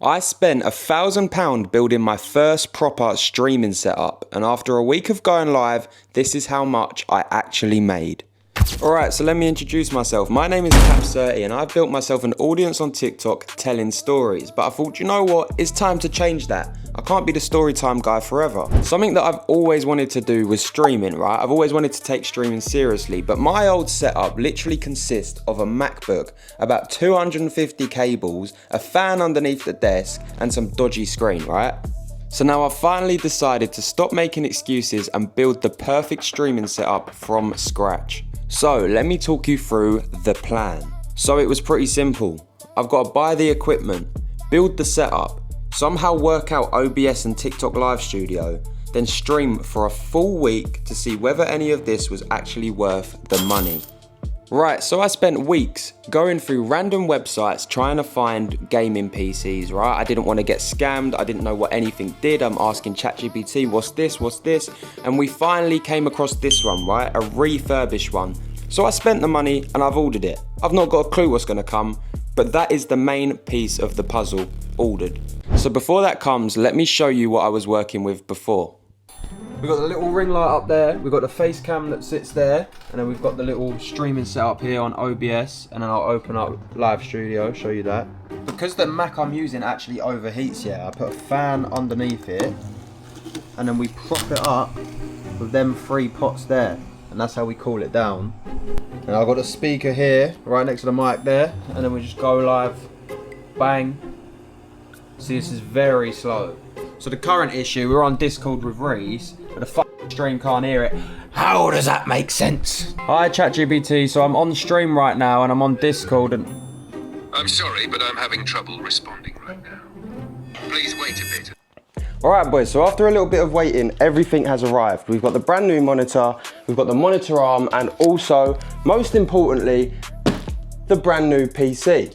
I spent £1,000 building my first proper streaming setup, and after a week of going live, this is how much I actually made. Alright, so let me introduce myself. My name is Cap30 and I've built myself an audience on TikTok telling stories, but I thought, you know what, it's time to change that. I can't be the storytime guy forever. Something that I've always wanted to do was streaming, right? I've always wanted to take streaming seriously, but my old setup literally consists of a MacBook, about 250 cables, a fan underneath the desk, and some dodgy screen, right? So now I've finally decided to stop making excuses and build the perfect streaming setup from scratch. So let me talk you through the plan. So it was pretty simple. I've got to buy the equipment, build the setup, somehow work out OBS and TikTok Live Studio, then stream for a full week to see whether any of this was actually worth the money. Right, so I spent weeks going through random websites trying to find gaming PCs, right? I didn't want to get scammed, I didn't know what anything did. I'm asking ChatGPT, what's this? And we finally came across this one, right? A refurbished one. So I spent the money and I've ordered it. I've not got a clue what's going to come, but that is the main piece of the puzzle, ordered. So before that comes, let me show you what I was working with before. We've got the little ring light up there, we've got the face cam that sits there, and then we've got the little streaming setup here on OBS, and then I'll open up Live Studio, show you that. Because the Mac I'm using actually overheats, I put a fan underneath it, and then we prop it up with them 3 pots there, and that's how we cool it down. And I've got a speaker here, right next to the mic there, and then we just go live, bang. See, this is very slow. So the current issue, we're on Discord with Reese, but the fucking stream can't hear it. How does that make sense? Hi ChatGPT, so I'm on stream right now and I'm on Discord and... I'm sorry, but I'm having trouble responding right now. Please wait a bit. Alright boys, so after a little bit of waiting, everything has arrived. We've got the brand new monitor, we've got the monitor arm, and also, most importantly, the brand new PC.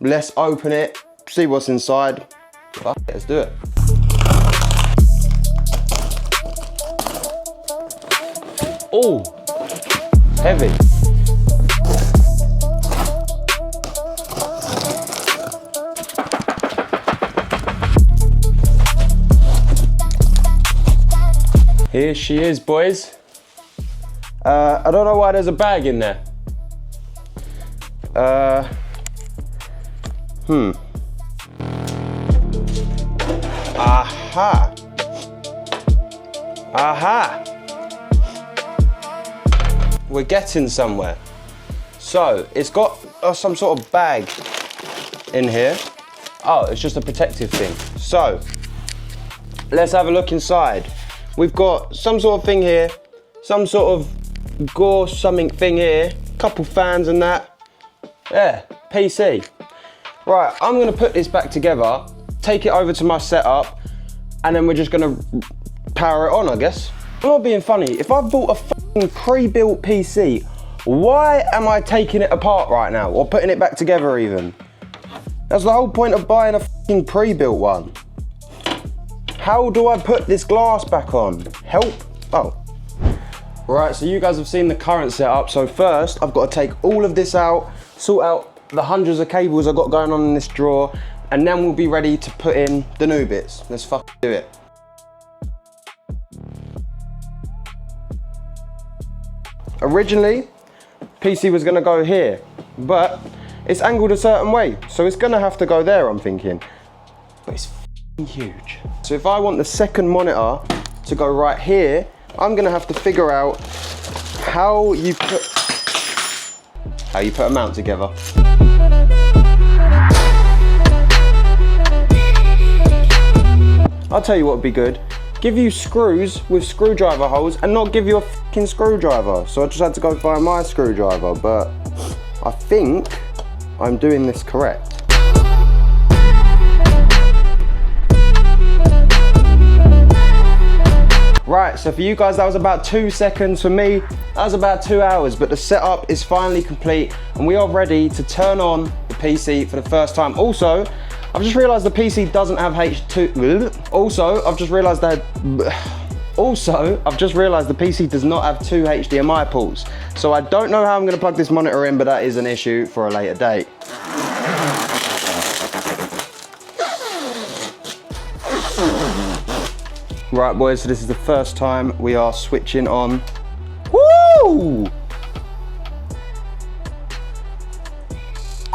Let's open it, see what's inside. Fuck it, let's do it. Oh, heavy. Here she is, boys. I don't know why there's a bag in there. Aha. Aha. We're getting somewhere. So it's got some sort of bag in here. Oh, it's just a protective thing. So let's have a look inside. We've got some sort of thing here, some sort of gauze something thing here, couple fans and that. Yeah, PC. Right, I'm gonna put this back together, take it over to my setup, and then we're just gonna power it on, I guess. I'm not being funny. If I bought a fucking pre-built PC, why am I taking it apart right now, or putting it back together even? That's the whole point of buying a fucking pre-built one. How do I put this glass back on? Help? Oh. Right, so you guys have seen the current setup. So first, I've got to take all of this out, sort out the hundreds of cables I've got going on in this drawer, and then we'll be ready to put in the new bits. Let's fucking do it. Originally, PC was gonna go here, but it's angled a certain way, so it's gonna have to go there, I'm thinking. But it's huge. So if I want the second monitor to go right here, I'm gonna have to figure out how you put a mount together. I'll tell you what would be good. Give you screws with screwdriver holes and not give you a fucking screwdriver. So I just had to go find my screwdriver, but I think I'm doing this correct. Right, so for you guys that was about 2 seconds. For me, that was about 2 hours, but the setup is finally complete and we are ready to turn on the PC for the first time. Also, I've just realized the PC doesn't have H2. Also, I've just realized the PC does not have 2 HDMI ports. So I don't know how I'm gonna plug this monitor in, but that is an issue for a later date. Right boys, so this is the first time we are switching on. Woo!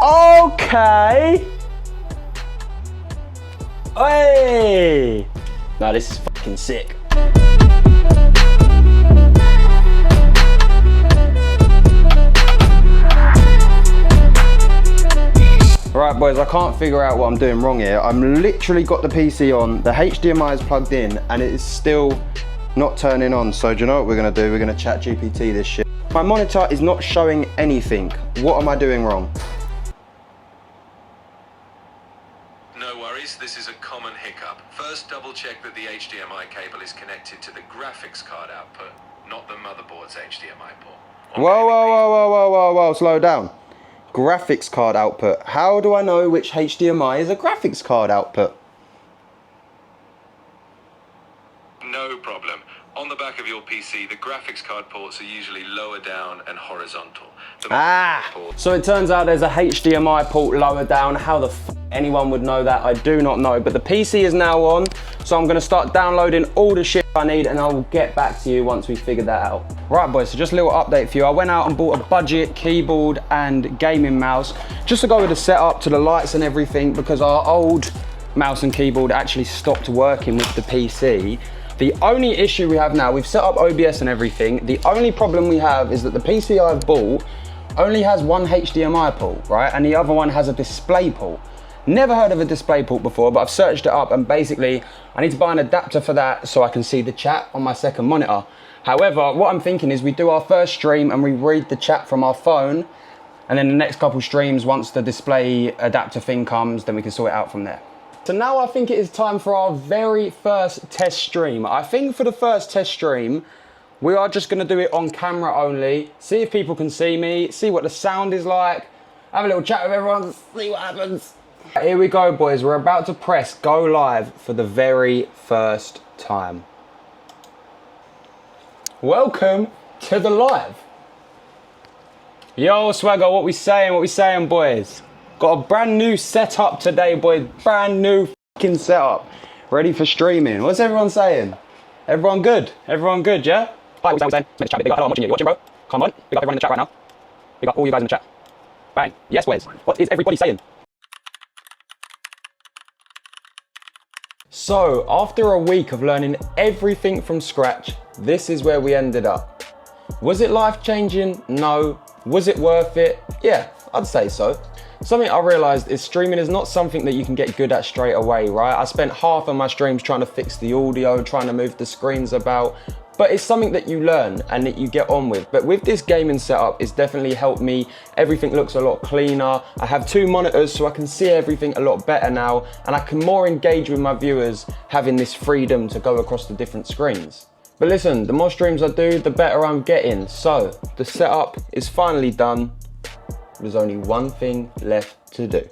Okay. Hey! Nah, this is fucking sick. Right boys, I can't figure out what I'm doing wrong here. I'm literally got the PC on, the HDMI is plugged in, and it is still not turning on. So do you know what we're gonna do? We're gonna chat GPT this shit. My monitor is not showing anything. What am I doing wrong? No worries, this is a common hiccup. First, double check that the HDMI cable is connected to the graphics card output, not the motherboard's HDMI port. Whoa, slow down. Graphics card output. How do I know which HDMI is a graphics card output? No problem. On the back of your PC, the graphics card ports are usually lower down and horizontal. So it turns out there's a HDMI port lower down. How the f anyone would know that? I do not know, but the PC is now on, so I'm gonna start downloading all the shit I need and I will get back to you once we figure that out. Right boys, so just a little update for you. I went out and bought a budget keyboard and gaming mouse just to go with the setup, to the lights and everything, because our old mouse and keyboard actually stopped working with the PC. The only issue we have now, we've set up OBS and everything. The only problem we have is that the PC I've bought only has one HDMI port, right? And the other one has a display port. Never heard of a display port before, but I've searched it up and basically I need to buy an adapter for that so I can see the chat on my second monitor. However, what I'm thinking is we do our first stream and we read the chat from our phone, and then the next couple streams, once the display adapter thing comes, then we can sort it out from there. So now I think it is time for our very first test stream. I think for the first test stream, we are just gonna do it on camera only, see if people can see me, see what the sound is like, have a little chat with everyone, see what happens. Here we go boys, we're about to press go live for the very first time. Welcome to the live. Yo Swagger, what we saying boys? Got a brand new setup today boys, brand new fucking setup. Ready for streaming. What's everyone saying? Everyone good? Everyone good, yeah? Hi, what we saying? Make the chat a bit bigger. Hello, I'm watching you. You watching bro? Come on, big up everyone in the chat right now. Big up all you guys in the chat. Bang. Yes boys, what is everybody saying? So, after a week of learning everything from scratch, this is where we ended up. Was it life-changing? No. Was it worth it? Yeah, I'd say so. Something I realized is streaming is not something that you can get good at straight away, right? I spent half of my streams trying to fix the audio, trying to move the screens about, but it's something that you learn and that you get on with. But with this gaming setup, it's definitely helped me. Everything looks a lot cleaner. I have two monitors so I can see everything a lot better now, and I can more engage with my viewers having this freedom to go across the different screens. But listen, the more streams I do, the better I'm getting. So the setup is finally done. There's only one thing left to do.